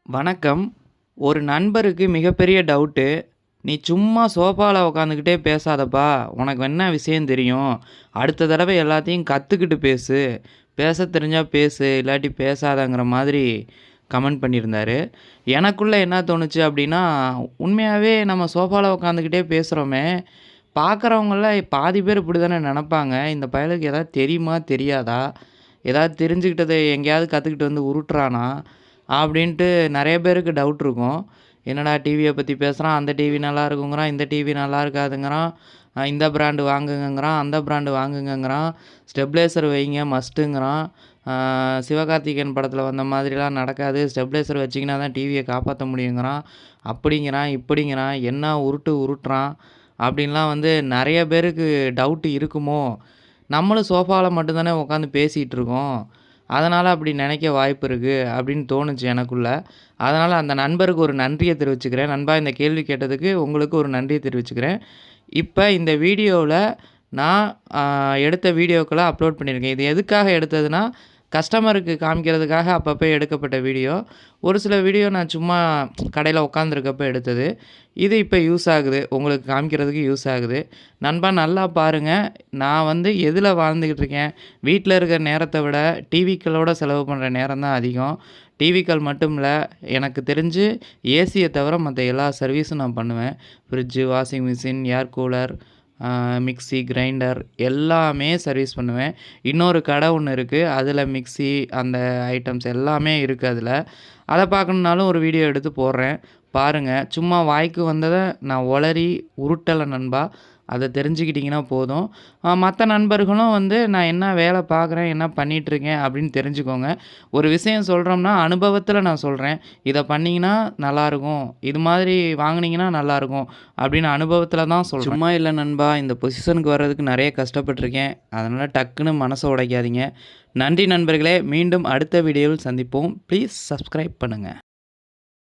வணக்கம். ஒரு நண்பருக்கு மிகப்பெரிய டவுட்டு. "நீ சும்மா சோஃபால உட்காந்துக்கிட்டே பேசாதப்பா. உனக்கு என்ன விஷயம் தெரியும்? அடுத்த தடவை எல்லாத்தையும் கத்துக்கிட்டு பேசு. பேசத் தெரிஞ்சா பேசு, இல்லாட்டி பேசாதங்கிற" மாதிரி கமெண்ட் பண்ணியிருந்தாரு. எனக்குள்ள என்ன தோணுச்சு அப்படின்னா, உண்மையாவே நம்ம சோஃபால உட்காந்துக்கிட்டே பேசுறோமே, பார்க்குறவங்கள்ல பாதி பேர் இப்படி தானே நெனப்பாங்க. இந்த பயலுக்கு ஏதாவது தெரியுமா? தெரியாதா? ஏதாவது தெரிஞ்சுக்கிட்டத எங்கேயாவது கத்துக்கிட்டு வந்து உருட்டுறானா? அப்படின்ட்டு நெறைய பேருக்கு டவுட் இருக்கும். என்னடா டிவிய பத்தி பேசுறான், அந்த டிவி நல்லா இருக்குங்கிறான், இந்த டிவி நல்லா இருக்காதுங்கிறான், இந்த பிராண்டு வாங்குங்கங்கிறான், அந்த பிராண்டு வாங்குங்கங்கிறான், ஸ்டெப்லைசர் வைங்க மஸ்ட்டுங்கிறான், அ சிவகார்த்திகேயன் படத்தில வந்த மாதிரிலாம் நடக்காது, ஸ்டெப்லைசர் வச்சீங்கன்னா தான் டிவிய காப்பாத்த முடியுங்கிறான், அப்படிங்கிறான், இப்படிங்கிறான், என்ன உருட்டு உருட்டுறான் அப்படின்லாம் வந்து நெறைய பேருக்கு டவுட் இருக்குமோ! நம்மளும் சோஃபால மட்டும் தானே உட்காந்து பேசிட்டு இருக்கோம். அதனால அப்படி நெனைக்க வாய்ப்பு இருக்கு அப்படின்னு தோணுச்சு எனக்குள்ள. அதனால அந்த நண்பருக்கு ஒரு நன்றிய தெரிவிச்சுக்கிறேன். நண்பா இந்த கேள்வி கேட்டதுக்கு உங்களுக்கு ஒரு நன்றிய தெரிவிச்சுக்கிறேன். இப்ப இந்த வீடியோவுல நான் எடுத்த வீடியோக்கள அப்லோட் பண்ணியிருக்கேன். இது எதுக்காக எடுத்ததுன்னா, கஸ்டமருக்கு காமிக்கிறதுக்காக அப்பப்ப எடுக்கப்பட்ட வீடியோ. ஒரு சில வீடியோ நான் சும்மா கடையில உட்காந்துருக்கப்ப எடுத்தது. இது இப்ப யூஸ் ஆகுது. உங்களுக்கு காமிக்கிறதுக்கு யூஸ் ஆகுது. நண்பா நல்லா பாருங்க. நான் வந்து எதுல வாழ்ந்துகிட்டு இருக்கேன், வீட்ல இருக்கிற நேரத்த விட டிவிக்களோட செலவு பண்ற நேரம் தான் அதிகம். டிவிக்கள் மட்டும் இல்ல, எனக்கு தெரிஞ்சு ஏசிய தவிர மத்த எல்லா சர்வீஸும் நான் பண்ணுவேன். Fridge, washing machine, air cooler, mixie, grinder எல்லாமே சர்வீஸ் பண்ணுவேன். இன்னொரு கடை ஒண்ணு இருக்கு. அதுல மிக்ஸி அந்த ஐட்டம்ஸ் எல்லாமே இருக்கு அதுல. அத பார்க்கணும்னாலும் ஒரு வீடியோ எடுத்து போடுறேன். பாருங்க. சும்மா வாய்க்கு வந்தத நான் ஒளறி உருட்டல நண்பா. அத தெரிஞ்சுக்கிட்டீங்கன்னா போதும். மத்த நண்பர்களும் வந்து நான் என்ன வேலை பார்க்குறேன், என்ன பண்ணிட்டுருக்கேன் அப்படின்னு தெரிஞ்சுக்கோங்க. ஒரு விஷயம் சொல்றோம்னா, அனுபவத்தில நான் சொல்றேன். இத பண்ணீங்கன்னா நல்லாருக்கும். இது மாதிரி வாங்குனீங்கன்னா நல்லாருக்கும். அப்படின்னு அனுபவத்தில தான் சொல்றேன். சும்மா இல்ல நண்பா. இந்த பொசிஷனுக்கு வர்றதுக்கு நெறைய கஷ்டப்பட்டுருக்கேன். அதனால டக்குன்னு மனச உடைக்காதீங்க. நன்றி நண்பர்களே. மீண்டும் அடுத்த வீடியோவில் சந்திப்போம். ப்ளீஸ் சப்ஸ்கிரைப் பண்ணுங்க.